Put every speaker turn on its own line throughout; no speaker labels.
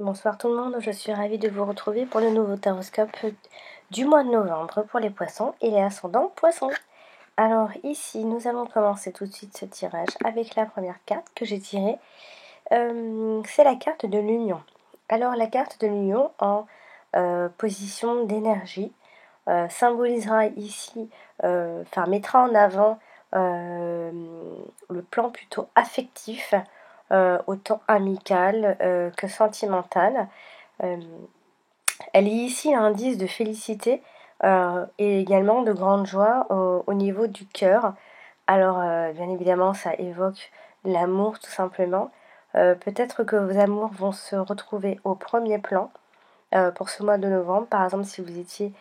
Bonsoir tout le monde, je suis ravie de vous retrouver pour le nouveau taroscope du mois de novembre pour les poissons et les ascendants poissons. Alors ici, nous allons commencer tout de suite ce tirage avec la première carte que j'ai tirée. C'est la carte de l'union. Alors la carte de l'union en position d'énergie symbolisera ici, mettra en avant le plan plutôt affectif, autant amical que sentimental. Elle est ici l'indice de félicité et également de grande joie au niveau du cœur. Alors, bien évidemment, ça évoque l'amour tout simplement. Peut-être que vos amours vont se retrouver au premier plan pour ce mois de novembre. Par exemple, si vous étiez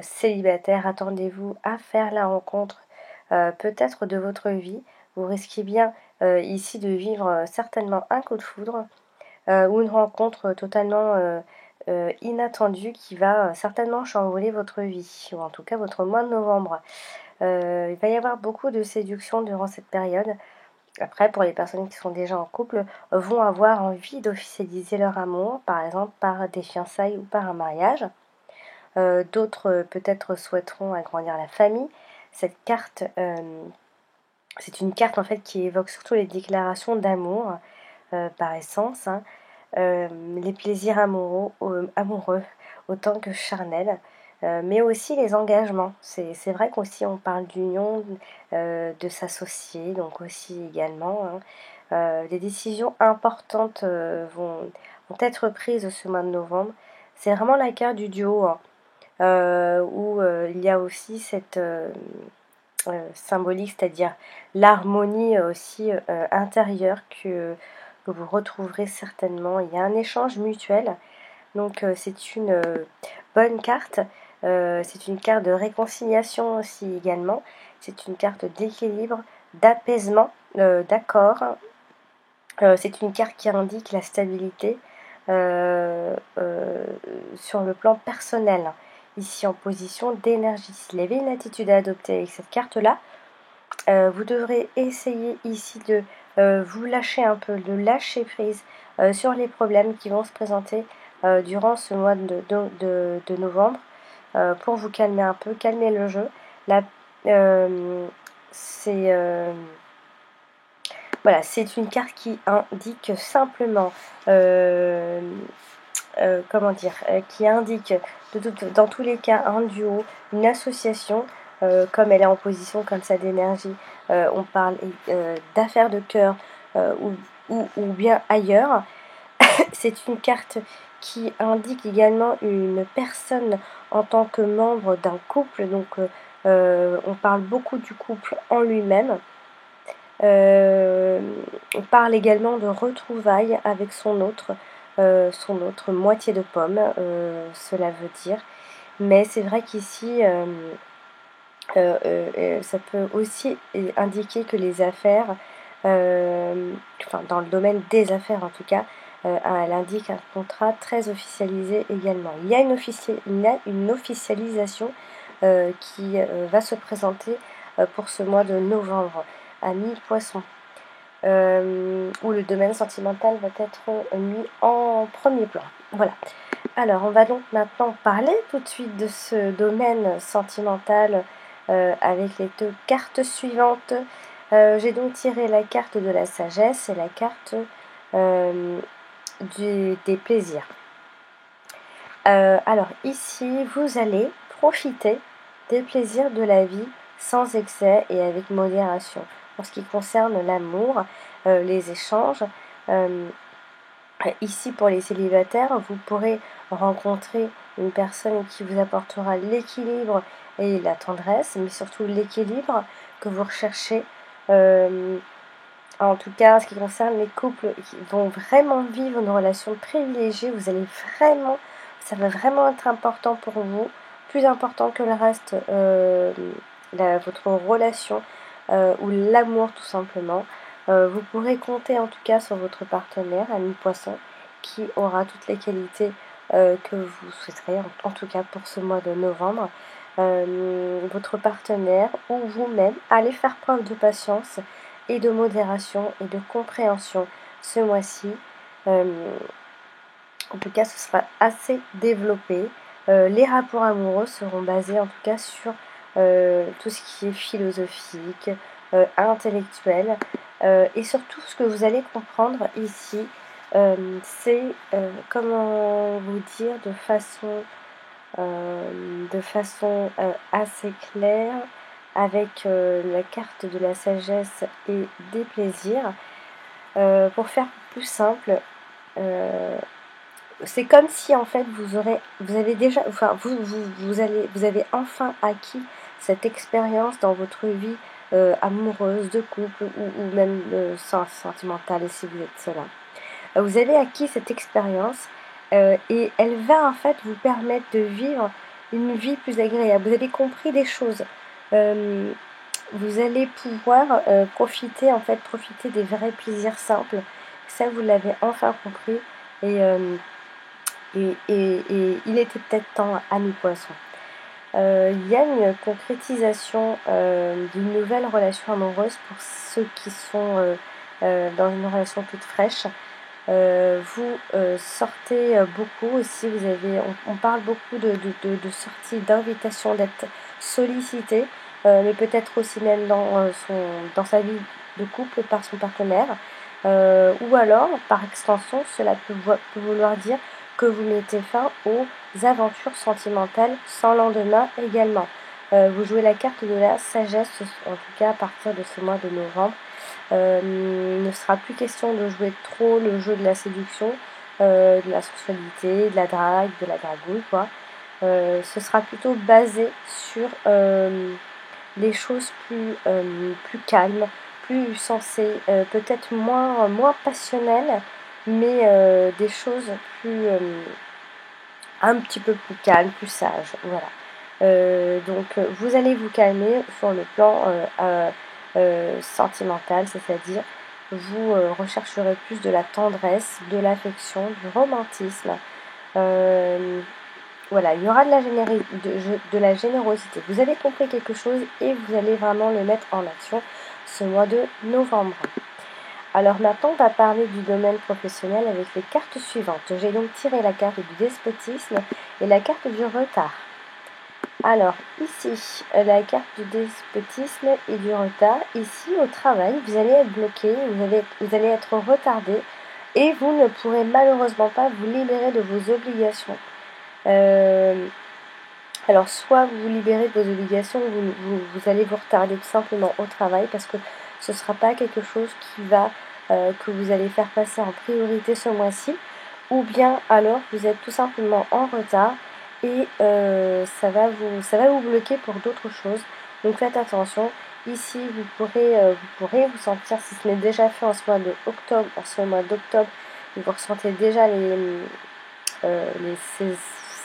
célibataire, attendez-vous à faire la rencontre peut-être de votre vie. Vous risquez bien ici de vivre certainement un coup de foudre ou une rencontre totalement inattendue qui va certainement chambouler votre vie, ou en tout cas votre mois de novembre. Il va y avoir beaucoup de séduction durant cette période. Après, pour les personnes qui sont déjà en couple, vont avoir envie d'officialiser leur amour, par exemple par des fiançailles ou par un mariage. D'autres peut-être souhaiteront agrandir la famille. Cette carte, c'est une carte en fait qui évoque surtout les déclarations d'amour par essence, hein. Les plaisirs amoureux autant que charnels, mais aussi les engagements. C'est vrai qu'aussi on parle d'union, de s'associer, donc aussi également, hein. Des décisions importantes vont être prises ce mois de novembre. C'est vraiment la carte du duo, hein, où il y a aussi cette symbolique, c'est-à-dire l'harmonie aussi intérieure que vous retrouverez certainement. Il y a un échange mutuel, donc c'est une bonne carte. C'est une carte de réconciliation aussi également. C'est une carte d'équilibre, d'apaisement, d'accord. C'est une carte qui indique la stabilité sur le plan personnel, ici en position d'énergie. S'il y avait une attitude à adopter avec cette carte-là, vous devrez essayer ici de vous lâcher un peu, de lâcher prise sur les problèmes qui vont se présenter durant ce mois de novembre pour vous calmer un peu, calmer le jeu. Là, c'est voilà, c'est une carte qui indique simplement, comment dire, qui indique dans tous les cas un duo, une association, comme elle est en position comme ça d'énergie, on parle d'affaires de cœur ou bien ailleurs. C'est une carte qui indique également une personne en tant que membre d'un couple, donc on parle beaucoup du couple en lui-même. On parle également de retrouvailles avec son autre moitié de pomme, cela veut dire. Mais c'est vrai qu'ici, ça peut aussi indiquer que les affaires, dans le domaine des affaires en tout cas, elle indique un contrat très officialisé également. Il y a une officialisation qui va se présenter pour ce mois de novembre. Amis poissons, où le domaine sentimental va être mis en premier plan. Voilà. Alors, on va donc maintenant parler tout de suite de ce domaine sentimental avec les deux cartes suivantes. J'ai donc tiré la carte de la sagesse et la carte des plaisirs. Alors ici, vous allez profiter des plaisirs de la vie sans excès et avec modération. En ce qui concerne l'amour, les échanges, ici pour les célibataires, vous pourrez rencontrer une personne qui vous apportera l'équilibre et la tendresse, mais surtout l'équilibre que vous recherchez. En tout cas, en ce qui concerne les couples qui vont vraiment vivre une relation privilégiée, ça va vraiment être important pour vous, plus important que le reste, votre relation ou l'amour tout simplement. Vous pourrez compter en tout cas sur votre partenaire, ami poisson, qui aura toutes les qualités que vous souhaiterez, en tout cas pour ce mois de novembre. Votre partenaire ou vous-même, allez faire preuve de patience et de modération et de compréhension ce mois-ci. En tout cas, ce sera assez développé. Les rapports amoureux seront basés en tout cas sur tout ce qui est philosophique, intellectuel. Et surtout, ce que vous allez comprendre ici, c'est comment vous dire de façon assez claire, avec la carte de la sagesse et des plaisirs. Pour faire plus simple, c'est comme si en fait vous avez déjà, enfin vous avez enfin acquis cette expérience dans votre vie amoureuse, de couple ou même sentimentale si vous êtes seul. Vous avez acquis cette expérience et elle va en fait vous permettre de vivre une vie plus agréable. Vous avez compris des choses. Vous allez pouvoir profiter des vrais plaisirs simples. Ça, vous l'avez enfin compris. Et, et il était peut-être temps, amis poissons. Il y a une concrétisation d'une nouvelle relation amoureuse pour ceux qui sont dans une relation toute fraîche. Vous sortez beaucoup aussi, on parle beaucoup de sorties, d'invitations, d'être sollicité, mais peut-être aussi même dans sa vie de couple par son partenaire. Ou alors, par extension, cela peut vouloir dire que vous mettez fin aux aventures sentimentales sans lendemain également. Vous jouez la carte de la sagesse, en tout cas à partir de ce mois de novembre. Il ne sera plus question de jouer trop le jeu de la séduction, de la sensualité, de la drague, de la dragouille, quoi. Ce sera plutôt basé sur des choses plus calmes, plus sensées, peut-être moins passionnelles, mais des choses un petit peu plus calmes, plus sages. Voilà. Donc vous allez vous calmer sur le plan sentimental, c'est-à-dire vous rechercherez plus de la tendresse, de l'affection, du romantisme. Voilà, il y aura de la générosité. Vous avez compris quelque chose et vous allez vraiment le mettre en action ce mois de novembre. Alors maintenant, on va parler du domaine professionnel avec les cartes suivantes. J'ai donc tiré la carte du despotisme et la carte du retard. Alors ici, la carte du despotisme et du retard. Ici, au travail, vous allez être bloqué, vous allez être retardé et vous ne pourrez malheureusement pas vous libérer de vos obligations. Alors soit vous vous libérez de vos obligations, vous allez vous retarder tout simplement au travail parce que ce ne sera pas quelque chose que vous allez faire passer en priorité ce mois-ci, ou bien alors vous êtes tout simplement en retard et ça va vous bloquer pour d'autres choses. Donc faites attention. Ici, vous pourrez vous sentir, si ce n'est déjà fait en ce mois d'octobre, vous ressentez déjà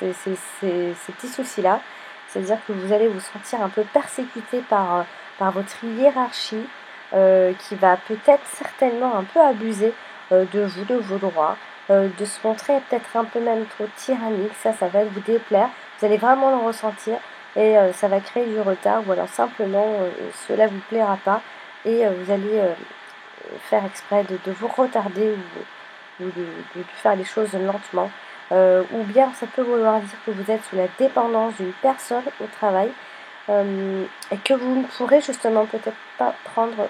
ces petits soucis-là. C'est-à-dire que vous allez vous sentir un peu persécuté par votre hiérarchie qui va peut-être certainement un peu abuser de vous, de vos droits, de se montrer peut-être un peu même trop tyrannique. Ça va vous déplaire. Vous allez vraiment le ressentir et ça va créer du retard ou alors simplement cela vous plaira pas et vous allez faire exprès de vous retarder ou de faire les choses lentement. Ou bien ça peut vouloir dire que vous êtes sous la dépendance d'une personne au travail et que vous ne pourrez justement peut-être pas prendre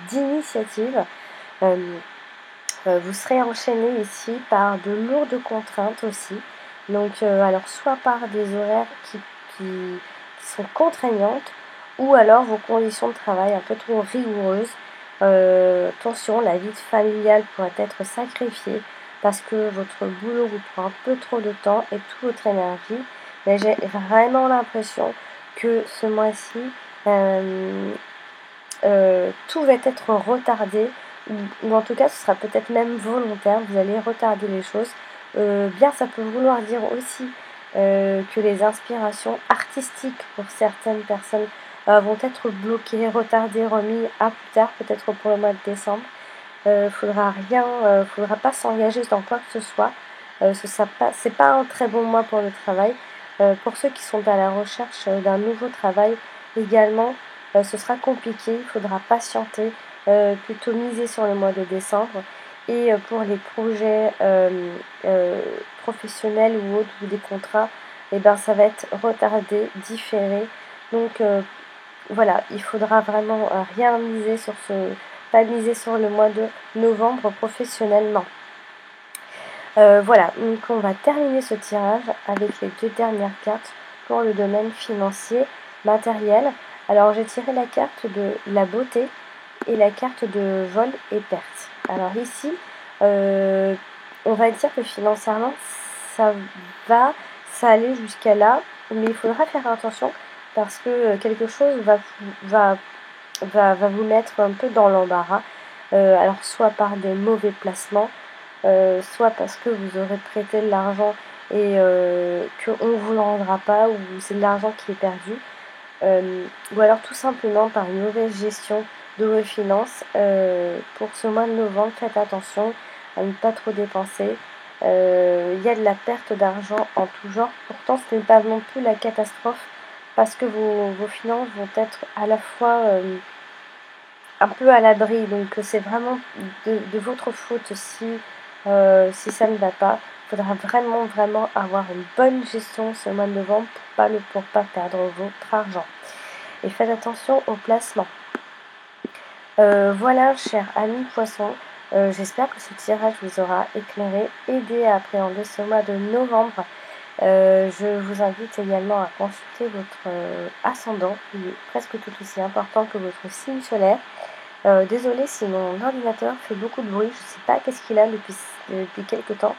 d'initiative. Vous serez enchaîné ici par de lourdes contraintes aussi. Donc alors soit par des horaires qui sont contraignantes ou alors vos conditions de travail un peu trop rigoureuses. Attention, la vie familiale pourrait être sacrifiée parce que votre boulot vous prend un peu trop de temps et toute votre énergie. Mais j'ai vraiment l'impression que ce mois-ci, tout va être retardé, ou en tout cas ce sera peut-être même volontaire, vous allez retarder les choses. Bien ça peut vouloir dire aussi que les inspirations artistiques pour certaines personnes vont être bloquées, retardées, remises à plus tard, peut-être pour le mois de décembre. Faudra pas s'engager dans quoi que ce soit. C'est pas un très bon mois pour le travail. Pour ceux qui sont à la recherche d'un nouveau travail également, ce sera compliqué, il faudra patienter, plutôt miser sur le mois de décembre. Et pour les projets professionnels ou autres, ou des contrats, et ben ça va être retardé, différé. Donc voilà, il faudra vraiment rien miser sur pas miser sur le mois de novembre professionnellement. Voilà, donc on va terminer ce tirage avec les 2 dernières cartes pour le domaine financier, matériel. Alors j'ai tiré la carte de la beauté et la carte de vol et perte. Alors ici, on va dire que financièrement, ça aller jusqu'à là, mais il faudra faire attention parce que quelque chose va vous mettre un peu dans l'embarras. Alors soit par des mauvais placements, soit parce que vous aurez prêté de l'argent et qu'on ne vous le rendra pas, ou c'est de l'argent qui est perdu, ou alors tout simplement par une mauvaise gestion de vos finances. Pour ce mois de novembre, faites attention à ne pas trop dépenser. Il y a de la perte d'argent en tout genre, pourtant ce n'est pas non plus la catastrophe parce que vos finances vont être à la fois un peu à l'abri, donc c'est vraiment de votre faute si ça ne va pas. Il faudra vraiment avoir une bonne gestion ce mois de novembre pour pas perdre votre argent. Et faites attention au placement. Voilà, chers amis poissons, j'espère que ce tirage vous aura éclairé, aidé à appréhender ce mois de novembre. Je vous invite également à consulter votre ascendant, qui est presque tout aussi important que votre signe solaire. Désolée si mon ordinateur fait beaucoup de bruit, je ne sais pas qu'est-ce qu'il a depuis quelques temps.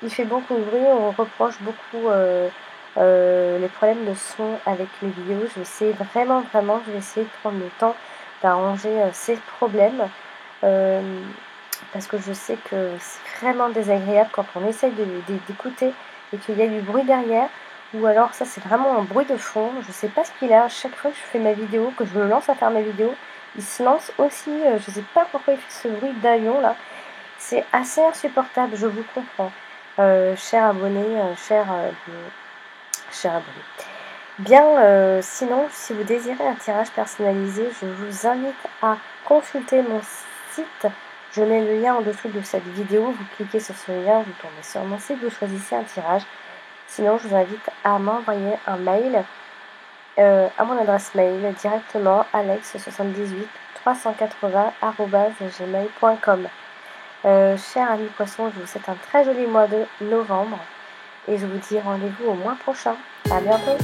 Il fait beaucoup de bruit, on reproche beaucoup les problèmes de son avec les vidéos. Je vais essayer je vais essayer de prendre le temps d'arranger ces problèmes. Parce que je sais que c'est vraiment désagréable quand on essaye d'écouter et qu'il y a du bruit derrière. Ou alors ça c'est vraiment un bruit de fond, je sais pas ce qu'il a. À chaque fois que je fais ma vidéo, que je me lance à faire ma vidéo, il se lance aussi, je sais pas pourquoi il fait ce bruit d'avion là. C'est assez insupportable, je vous comprends. Cher abonné, cher abonné. Bien, sinon, si vous désirez un tirage personnalisé, je vous invite à consulter mon site. Je mets le lien en dessous de cette vidéo. Vous cliquez sur ce lien, vous tombez sur mon site, vous choisissez un tirage. Sinon, je vous invite à m'envoyer un mail à mon adresse mail directement alex78 380@gmail.com. Chers amis poissons, je vous souhaite un très joli mois de novembre et je vous dis rendez-vous au mois prochain. À bientôt.